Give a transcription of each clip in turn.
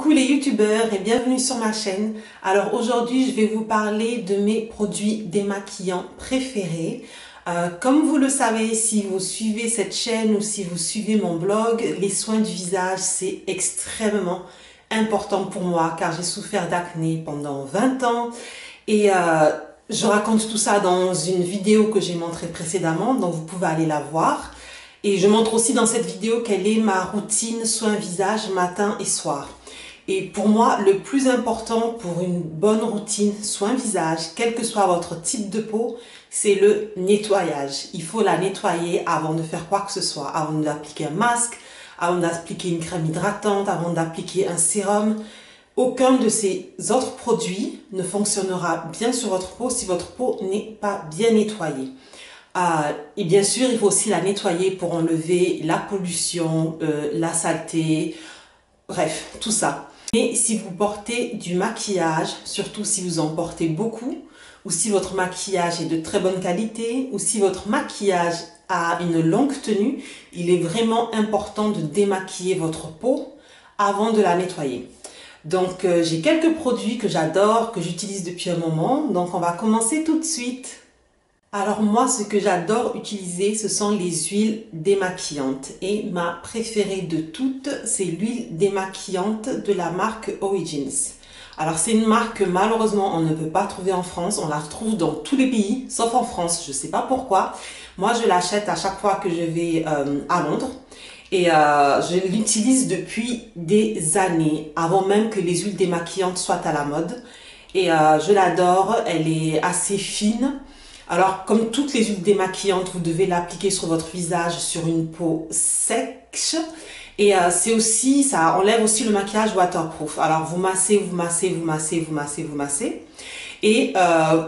Coucou les youtubeurs et bienvenue sur ma chaîne. Alors aujourd'hui je vais vous parler de mes produits démaquillants préférés. Comme vous le savez, si vous suivez cette chaîne ou si vous suivez mon blog, les soins du visage c'est extrêmement important pour moi car j'ai souffert d'acné pendant 20 ans et je raconte tout ça dans une vidéo que j'ai montrée précédemment, donc vous pouvez aller la voir. Et je montre aussi dans cette vidéo quelle est ma routine soin visage matin et soir. Et pour moi, le plus important pour une bonne routine soin visage, quel que soit votre type de peau, c'est le nettoyage. Il faut la nettoyer avant de faire quoi que ce soit, avant d'appliquer un masque, avant d'appliquer une crème hydratante, avant d'appliquer un sérum. Aucun de ces autres produits ne fonctionnera bien sur votre peau si votre peau n'est pas bien nettoyée. Et bien sûr, il faut aussi la nettoyer pour enlever la pollution, la saleté, bref, tout ça. Et si vous portez du maquillage, surtout si vous en portez beaucoup, ou si votre maquillage est de très bonne qualité, ou si votre maquillage a une longue tenue, il est vraiment important de démaquiller votre peau avant de la nettoyer. Donc, j'ai quelques produits que j'adore, que j'utilise depuis un moment, donc on va commencer tout de suite. Alors moi, ce que j'adore utiliser, ce sont les huiles démaquillantes. Et ma préférée de toutes, c'est l'huile démaquillante de la marque Origins. Alors c'est une marque que malheureusement on ne peut pas trouver en France. On la retrouve dans tous les pays, sauf en France. Je ne sais pas pourquoi. Moi, je l'achète à chaque fois que je vais à Londres. Et je l'utilise depuis des années, avant même que les huiles démaquillantes soient à la mode. Et je l'adore, elle est assez fine. Alors, comme toutes les huiles démaquillantes, vous devez l'appliquer sur votre visage, sur une peau sèche. Et c'est aussi, ça enlève aussi le maquillage waterproof. Alors, vous massez, vous massez, vous massez, vous massez, vous massez. Et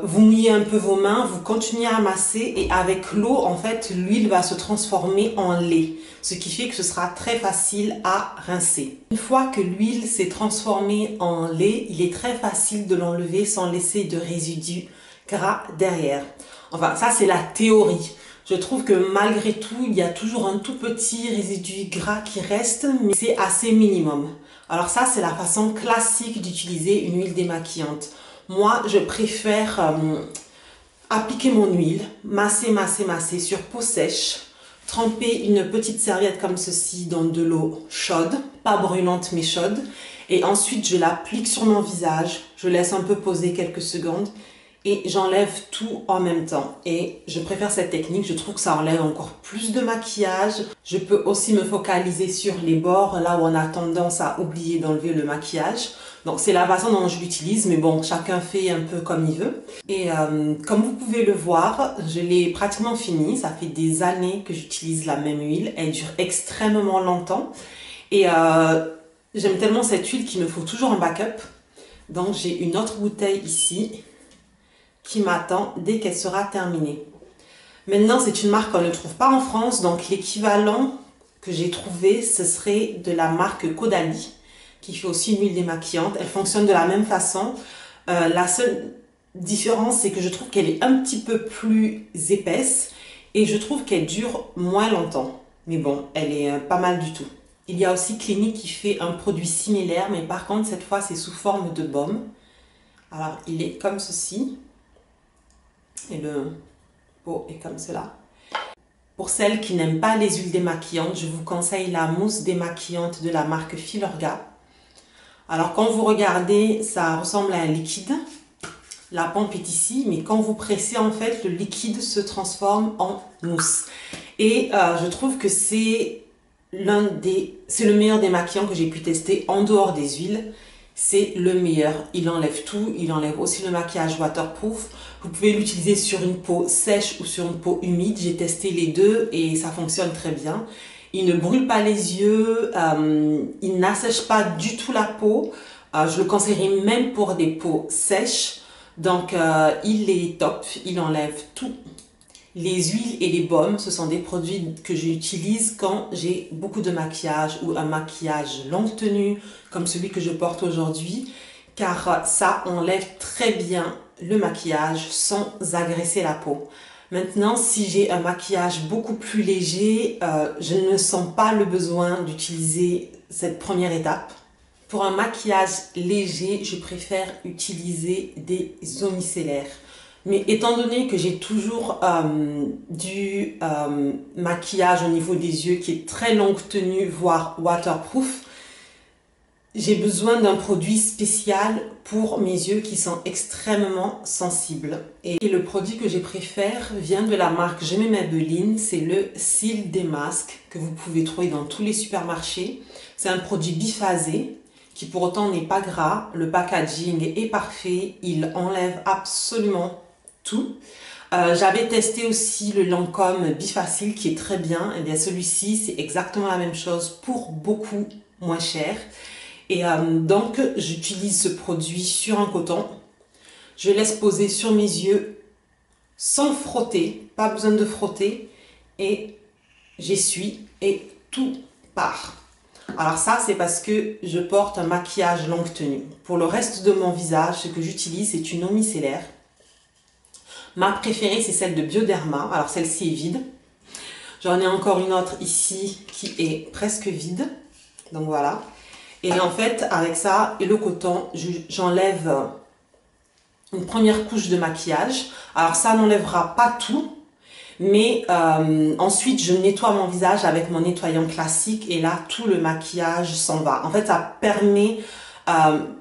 vous mouillez un peu vos mains, vous continuez à masser. Et avec l'eau, en fait, l'huile va se transformer en lait. Ce qui fait que ce sera très facile à rincer. Une fois que l'huile s'est transformée en lait, il est très facile de l'enlever sans laisser de résidus gras derrière. Enfin, ça c'est la théorie. Je trouve que malgré tout, il y a toujours un tout petit résidu gras qui reste, mais c'est assez minimum. Alors ça, c'est la façon classique d'utiliser une huile démaquillante. Moi, je préfère appliquer mon huile, masser, masser, masser sur peau sèche, tremper une petite serviette comme ceci dans de l'eau chaude, pas brûlante mais chaude, et ensuite je l'applique sur mon visage, je laisse un peu poser quelques secondes, et j'enlève tout en même temps. Et je préfère cette technique, je trouve que ça enlève encore plus de maquillage. Je peux aussi me focaliser sur les bords, là où on a tendance à oublier d'enlever le maquillage. Donc c'est la façon dont je l'utilise, mais bon, chacun fait un peu comme il veut. Et comme vous pouvez le voir, je l'ai pratiquement fini. Ça fait des années que j'utilise la même huile. Elle dure extrêmement longtemps. Et j'aime tellement cette huile qu'il me faut toujours un backup. Donc j'ai une autre bouteille ici qui m'attend dès qu'elle sera terminée. Maintenant, c'est une marque qu'on ne trouve pas en France, donc l'équivalent que j'ai trouvé, ce serait de la marque Caudalie, qui fait aussi une huile démaquillante. Elle fonctionne de la même façon. La seule différence, c'est que je trouve qu'elle est un petit peu plus épaisse et je trouve qu'elle dure moins longtemps. Mais bon, elle est pas mal du tout. Il y a aussi Clinique qui fait un produit similaire, mais par contre, cette fois, c'est sous forme de baume. Alors, il est comme ceci. Et le pot est comme cela. Pour celles qui n'aiment pas les huiles démaquillantes, je vous conseille la mousse démaquillante de la marque Filorga. Alors quand vous regardez, ça ressemble à un liquide. La pompe est ici, mais quand vous pressez, en fait, le liquide se transforme en mousse. Et je trouve que c'est le meilleur démaquillant que j'ai pu tester en dehors des huiles. C'est le meilleur, il enlève tout, il enlève aussi le maquillage waterproof. Vous pouvez l'utiliser sur une peau sèche ou sur une peau humide. J'ai testé les deux et ça fonctionne très bien. Il ne brûle pas les yeux, il n'assèche pas du tout la peau. Je le conseillerais même pour des peaux sèches. Donc il est top, il enlève tout. Les huiles et les baumes, ce sont des produits que j'utilise quand j'ai beaucoup de maquillage ou un maquillage longue tenue comme celui que je porte aujourd'hui, car ça enlève très bien le maquillage sans agresser la peau. Maintenant, si j'ai un maquillage beaucoup plus léger, je ne sens pas le besoin d'utiliser cette première étape. Pour un maquillage léger, je préfère utiliser des eaux micellaires. Mais étant donné que j'ai toujours du maquillage au niveau des yeux qui est très longue tenue, voire waterproof, j'ai besoin d'un produit spécial pour mes yeux qui sont extrêmement sensibles. Et le produit que je préfère vient de la marque Je m'aime Maybelline, c'est le Cils des masques que vous pouvez trouver dans tous les supermarchés. C'est un produit biphasé qui pour autant n'est pas gras. Le packaging est parfait, il enlève absolument tout. J'avais testé aussi le Lancôme Bifacil qui est très bien. Et bien celui-ci, c'est exactement la même chose pour beaucoup moins cher. Et donc, j'utilise ce produit sur un coton. Je laisse poser sur mes yeux sans frotter, pas besoin de frotter. Et j'essuie et tout part. Alors ça, c'est parce que je porte un maquillage longue tenue. Pour le reste de mon visage, ce que j'utilise, c'est une eau micellaire. Ma préférée, c'est celle de Bioderma. Alors celle-ci est vide. J'en ai encore une autre ici qui est presque vide. Donc voilà. Et en fait, avec ça et le coton, j'enlève une première couche de maquillage. Alors ça n'enlèvera pas tout. Mais ensuite, je nettoie mon visage avec mon nettoyant classique. Et là, tout le maquillage s'en va. En fait, ça permet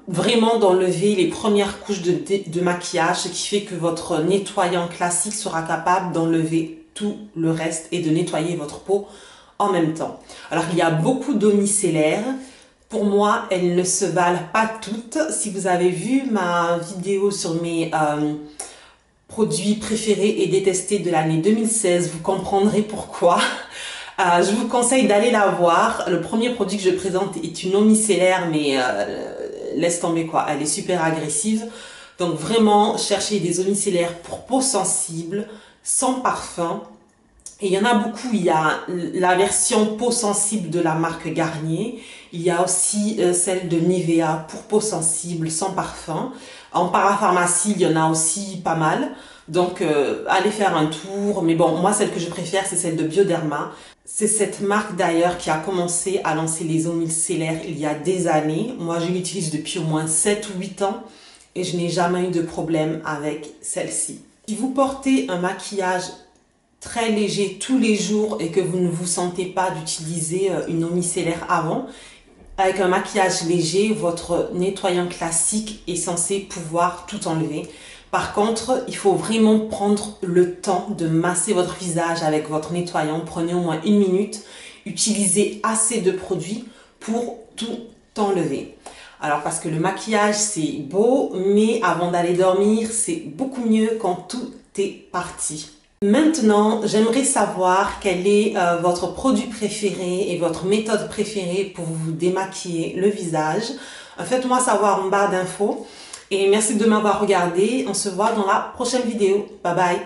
vraiment d'enlever les premières couches de maquillage, ce qui fait que votre nettoyant classique sera capable d'enlever tout le reste et de nettoyer votre peau en même temps. Alors il y a beaucoup d'eau micellaire. Pour moi, elles ne se valent pas toutes. Si vous avez vu ma vidéo sur mes produits préférés et détestés de l'année 2016, vous comprendrez pourquoi. Je vous conseille d'aller la voir. Le premier produit que je présente est une eau micellaire, mais laisse tomber quoi, elle est super agressive. Donc vraiment, cherchez des eaux micellaires pour peau sensible, sans parfum. Et il y en a beaucoup. Il y a la version peau sensible de la marque Garnier. Il y a aussi celle de Nivea pour peau sensible, sans parfum. En parapharmacie, il y en a aussi pas mal. Donc, allez faire un tour. Mais bon, moi, celle que je préfère, c'est celle de Bioderma. C'est cette marque d'ailleurs qui a commencé à lancer les eaux micellaires il y a des années. Moi, je l'utilise depuis au moins 7 ou 8 ans et je n'ai jamais eu de problème avec celle-ci. Si vous portez un maquillage très léger tous les jours et que vous ne vous sentez pas d'utiliser une eau micellaire avant, avec un maquillage léger, votre nettoyant classique est censé pouvoir tout enlever. Par contre, il faut vraiment prendre le temps de masser votre visage avec votre nettoyant. Prenez au moins 1 minute. Utilisez assez de produits pour tout enlever. Alors, parce que le maquillage, c'est beau, mais avant d'aller dormir, c'est beaucoup mieux quand tout est parti. Maintenant, j'aimerais savoir quel est votre produit préféré et votre méthode préférée pour vous démaquiller le visage. Faites-moi savoir en barre d'infos. Et merci de m'avoir regardé. On se voit dans la prochaine vidéo. Bye bye.